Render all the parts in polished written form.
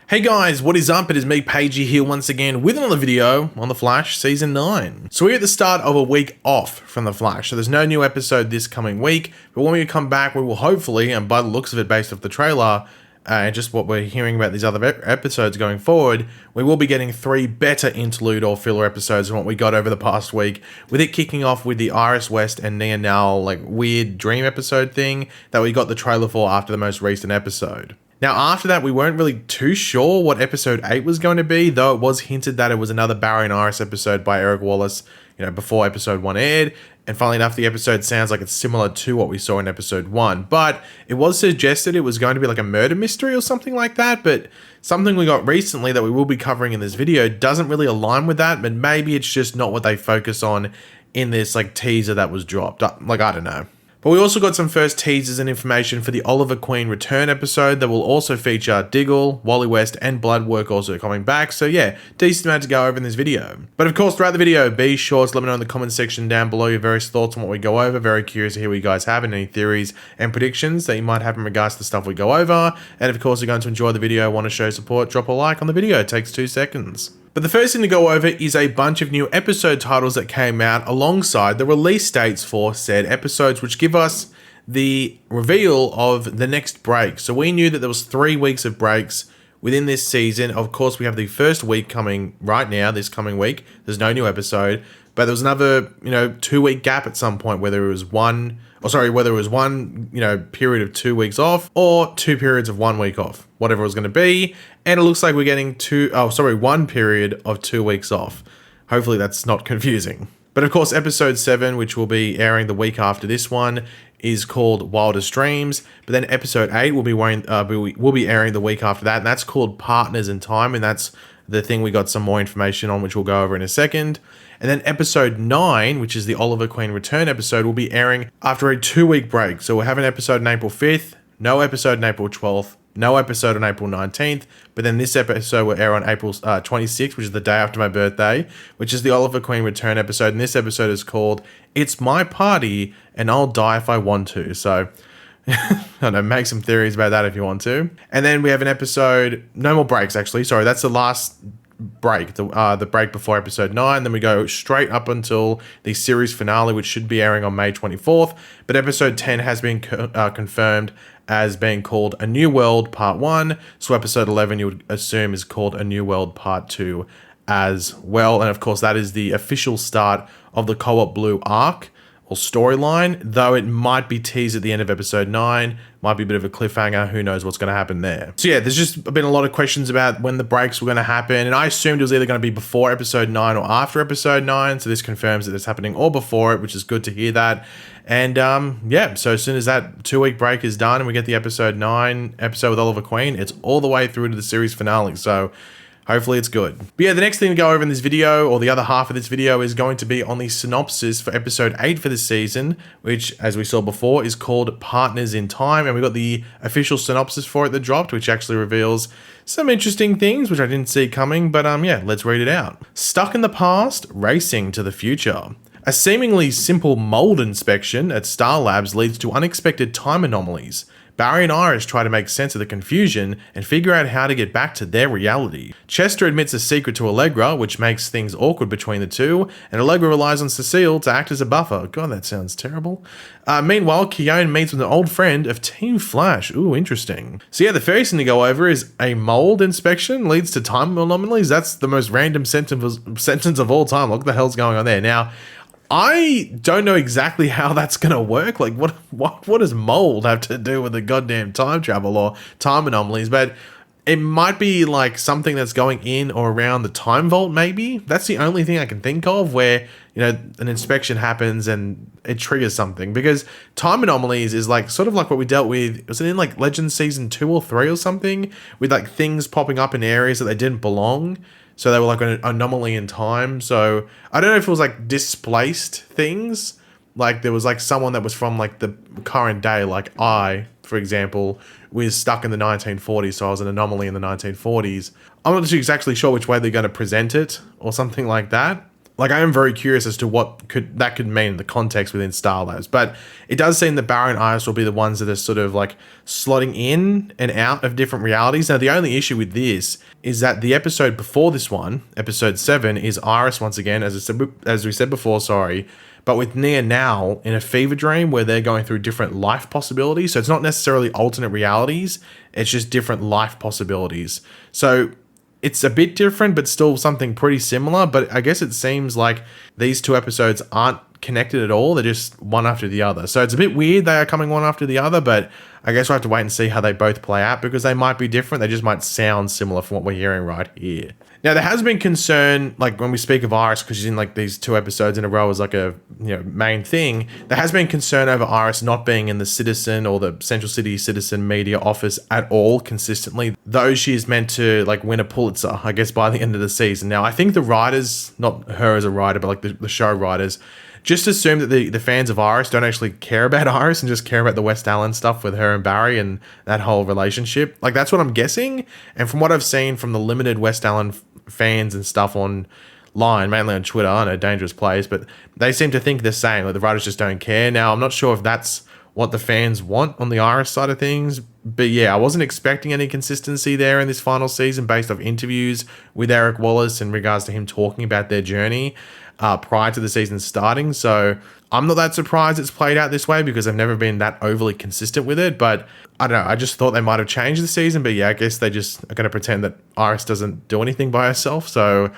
Hey guys, what is up? It is me, Pagey, here once again with another video on The Flash Season 9. So we're at the start of a week off from The Flash, so there's no new episode this coming week, but when we come back, we will hopefully, and by the looks of it based off the trailer, and just what we're hearing about these other episodes going forward, we will be getting 3 better interlude or filler episodes than what we got over the past week, with it kicking off with the Iris West and Nia Nal, weird dream episode thing that we got the trailer for after the most recent episode. Now, after that, we weren't really too sure what episode 8 was going to be, though it was hinted that it was another Barry and Iris episode by Eric Wallace, before episode 1 aired. And funnily enough, the episode sounds like it's similar to what we saw in episode 1. But it was suggested it was going to be like a murder mystery or something like that. But something we got recently that we will be covering in this video doesn't really align with that. But maybe it's just not what they focus on in this teaser that was dropped. I don't know. But we also got some first teasers and information for the Oliver Queen return episode that will also feature Diggle, Wally West, and Bloodwork also coming back. So yeah, decent amount to go over in this video. But of course, throughout the video, be sure to let me know in the comment section down below your various thoughts on what we go over. Very curious to hear what you guys have and any theories and predictions that you might have in regards to the stuff we go over. And of course, you're going to enjoy the video, want to show support, drop a like on the video. It takes 2 seconds. But the first thing to go over is a bunch of new episode titles that came out alongside the release dates for said episodes, which give us the reveal of the next break. So we knew that there was 3 weeks of breaks within this season. Of course, we have the first week coming right now, this coming week. There's no new episode, but there was another, 2-week gap at some point, whether it was one period of 2 weeks off or 2 periods of 1 week off, whatever it was going to be. And it looks like we're getting 1 period of 2 weeks off. Hopefully that's not confusing. But of course, episode 7, which will be airing the week after this one, is called Wildest Dreams. But then episode 8 will be airing the week after that, and that's called Partners in Time, and that's the thing we got some more information on, which we'll go over in a second. And then episode 9, which is the Oliver Queen return episode, will be airing after a 2-week break. So we'll have an episode on April 5th, no episode on April 12th, no episode on April 19th, but then this episode will air on April 26th, which is the day after my birthday, which is the Oliver Queen return episode. And this episode is called It's My Party and I'll Die If I Want To. So I don't know, make some theories about that if you want to. And then we have an episode, no more breaks actually, sorry, that's the last break, the break before episode 9. Then we go straight up until the series finale, which should be airing on May 24th. But episode 10 has been confirmed as being called A New World Part 1. So episode 11 you would assume is called A New World Part 2 as well. And of course that is the official start of the Co-op Blue arc or storyline, though it might be teased at the end of episode 9, might be a bit of a cliffhanger, who knows what's going to happen there. So yeah, there's just been a lot of questions about when the breaks were going to happen, and I assumed it was either going to be before episode 9 or after episode 9, so this confirms that it's happening all before it, which is good to hear that. And yeah, so as soon as that 2-week break is done and we get the episode 9 episode with Oliver Queen, it's all the way through to the series finale, so hopefully it's good. But yeah, the next thing to go over in this video, or the other half of this video, is going to be on the synopsis for episode 8 for this season, which, as we saw before, is called Partners in Time. And we got the official synopsis for it that dropped, which actually reveals some interesting things, which I didn't see coming. But yeah, let's read it out. Stuck in the past, racing to the future. A seemingly simple mold inspection at Star Labs leads to unexpected time anomalies. Barry and Iris try to make sense of the confusion and figure out how to get back to their reality. Chester admits a secret to Allegra, which makes things awkward between the two, and Allegra relies on Cecile to act as a buffer. God, that sounds terrible. Meanwhile, Keone meets with an old friend of Team Flash. Ooh, interesting. So yeah, the first thing to go over is a mold inspection leads to time anomalies. That's the most random sentence of all time. What the hell's going on there? Now, I don't know exactly how that's going to work. What does mold have to do with the goddamn time travel or time anomalies? But it might be something that's going in or around the time vault, maybe. That's the only thing I can think of where, an inspection happens and it triggers something. Because time anomalies is sort of like what we dealt with. Was it in Legends Season 2 or 3 or something? With things popping up in areas that they didn't belong. So they were an anomaly in time. So I don't know if it was displaced things. There was someone that was from the current day, I, for example, was stuck in the 1940s. So I was an anomaly in the 1940s. I'm not exactly sure which way they're going to present it or something like that. Like, I am very curious as to what could mean in the context within Star Labs. But it does seem that Barry and Iris will be the ones that are sort of like slotting in and out of different realities. Now, the only issue with this is that the episode before this one, episode 7, is Iris once again, as we said before, sorry, but with Nia now in a fever dream where they're going through different life possibilities. So it's not necessarily alternate realities, it's just different life possibilities. So it's a bit different, but still something pretty similar. But I guess it seems like these two episodes aren't connected at all. They're just one after the other. So it's a bit weird they are coming one after the other, but I guess we'll have to wait and see how they both play out because they might be different. They just might sound similar from what we're hearing right here. Now, there has been concern, like when we speak of Iris, because she's in like these 2 episodes in a row as like a main thing, there has been concern over Iris not being in the Citizen or the Central City Citizen media office at all consistently, though she is meant to like win a Pulitzer, I guess, by the end of the season. Now, I think the writers, not her as a writer, but like the show writers, just assume that the fans of Iris don't actually care about Iris and just care about the West Allen stuff with her and Barry and that whole relationship. Like, that's what I'm guessing. And from what I've seen from the limited West Allen fans and stuff online, mainly on Twitter, I know dangerous place, but they seem to think the same. Like, the writers just don't care. Now, I'm not sure if that's what the fans want on the Iris side of things, but yeah, I wasn't expecting any consistency there in this final season based off interviews with Eric Wallace in regards to him talking about their journey prior to the season starting. So I'm not that surprised it's played out this way because I've never been that overly consistent with it. But I don't know. I just thought they might have changed the season. But yeah, I guess they just are going to pretend that Iris doesn't do anything by herself. So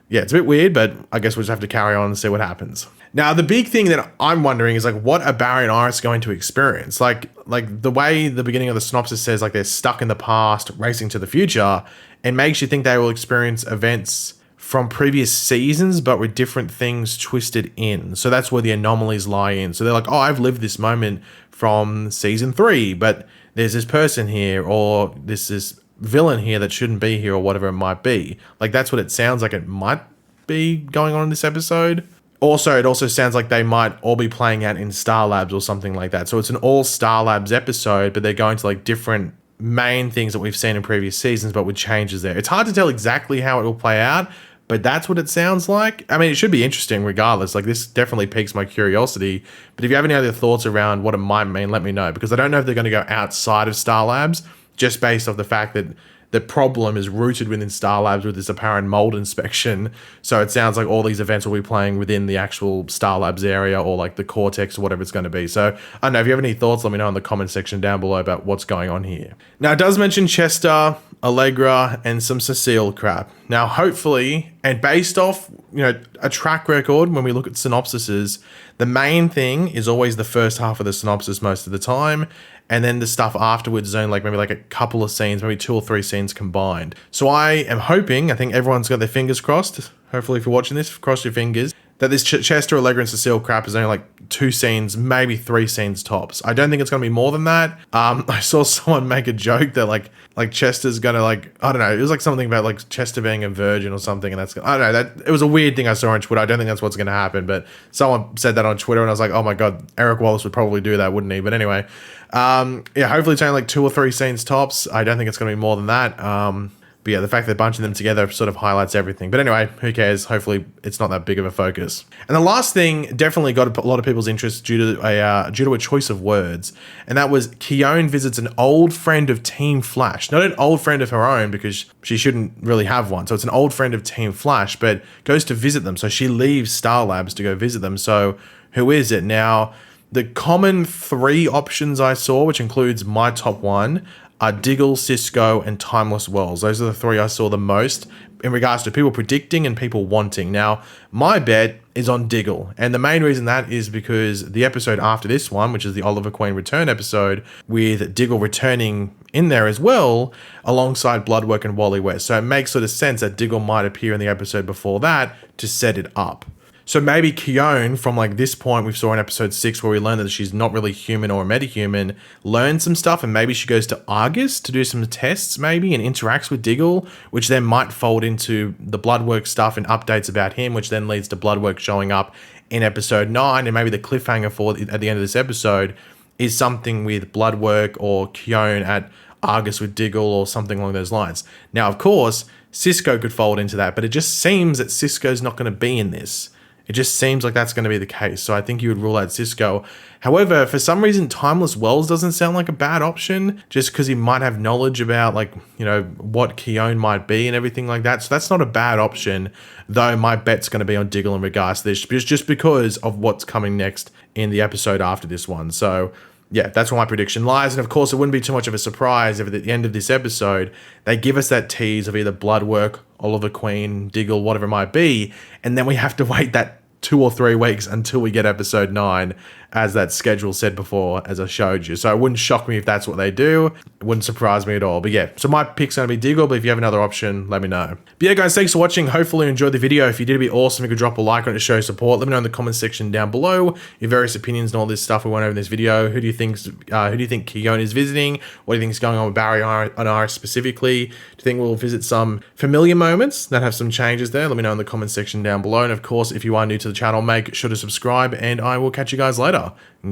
yeah, it's a bit weird, but I guess we'll just have to carry on and see what happens. Now, the big thing that I'm wondering is like, what are Barry and Iris going to experience? Like the way the beginning of the synopsis says, like they're stuck in the past, racing to the future, it makes you think they will experience events from previous seasons, but with different things twisted in. So that's where the anomalies lie in. So they're like, oh, I've lived this moment from season 3, but there's this person here, or this villain here that shouldn't be here, or whatever it might be. Like, that's what it sounds like it might be going on in this episode. Also, it also sounds like they might all be playing out in Star Labs or something like that. So it's an all Star Labs episode, but they're going to like different main things that we've seen in previous seasons, but with changes there. It's hard to tell exactly how it will play out, but that's what it sounds like. I mean, it should be interesting regardless. Like, this definitely piques my curiosity. But if you have any other thoughts around what it might mean, let me know. Because I don't know if they're going to go outside of Star Labs, just based off the fact that the problem is rooted within Star Labs with this apparent mold inspection. So it sounds like all these events will be playing within the actual Star Labs area or like the Cortex or whatever it's going to be. So I don't know, if you have any thoughts, let me know in the comment section down below about what's going on here. Now, it does mention Chester, Allegra, and some Cecile crap. Now, hopefully, and based off, a track record, when we look at synopsises, the main thing is always the first half of the synopsis most of the time, and then the stuff afterwards is only maybe a couple of scenes, maybe 2 or 3 scenes combined. So I am hoping, I think everyone's got their fingers crossed, hopefully if you're watching this, cross your fingers, that this Chester, Allegra, and Cecile crap is only 2 scenes, maybe 3 scenes tops. I don't think it's going to be more than that. I saw someone make a joke that like Chester's going to I don't know, it was something about Chester being a virgin or something, and that's, I don't know, that it was a weird thing I saw on Twitter. I don't think that's what's going to happen, but someone said that on Twitter, and I was like, oh my god, Eric Wallace would probably do that, wouldn't he? But anyway, yeah, hopefully it's only 2 or 3 scenes tops. I don't think it's going to be more than that. But yeah, the fact they're bunching them together sort of highlights everything. But anyway, who cares? Hopefully it's not that big of a focus. And the last thing definitely got a lot of people's interest due to a choice of words. And that was Keone visits an old friend of Team Flash. Not an old friend of her own, because she shouldn't really have one. So it's an old friend of Team Flash, but goes to visit them. So she leaves Star Labs to go visit them. So who is it? Now, the common 3 options I saw, which includes my top one, are Diggle, Cisco, and Timeless Wells. Those are the 3 I saw the most in regards to people predicting and people wanting. Now, my bet is on Diggle, and the main reason that is because the episode after this one, which is the Oliver Queen return episode, with Diggle returning in there as well, alongside Bloodwork and Wally West. So it makes sort of sense that Diggle might appear in the episode before that to set it up. So maybe Keone, from this point we saw in episode 6 where we learned that she's not really human or a metahuman, learns some stuff, and maybe she goes to Argus to do some tests maybe and interacts with Diggle, which then might fold into the Bloodwork stuff and updates about him, which then leads to Bloodwork showing up in episode 9, and maybe the cliffhanger for at the end of this episode is something with Bloodwork or Keone at Argus with Diggle or something along those lines. Now, of course, Cisco could fold into that, but it just seems that Cisco's not going to be in this. It just seems like that's going to be the case. So I think you would rule out Cisco. However, for some reason, Timeless Wells doesn't sound like a bad option, just because he might have knowledge about, like, you know, what Keone might be and everything like that. So that's not a bad option, though my bet's going to be on Diggle in regards to this, just because of what's coming next in the episode after this one. So yeah, that's where my prediction lies. And of course, it wouldn't be too much of a surprise if at the end of this episode, they give us that tease of either Bloodwork, Oliver Queen, Diggle, whatever it might be. And then we have to wait that 2 or 3 weeks until we get episode 9, as that schedule said before, as I showed you. So it wouldn't shock me if that's what they do. It wouldn't surprise me at all. But yeah, so my pick's going to be Diggle, but if you have another option, let me know. But yeah, guys, thanks for watching. Hopefully you enjoyed the video. If you did, it'd be awesome if you could drop a like on it to show support. Let me know in the comment section down below your various opinions and all this stuff we went over in this video. Who do you think Keone is visiting? What do you think is going on with Barry and Iris specifically? Do you think we'll visit some familiar moments that have some changes there? Let me know in the comment section down below. And of course, if you are new to the channel, make sure to subscribe, and I will catch you guys later.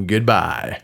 Goodbye.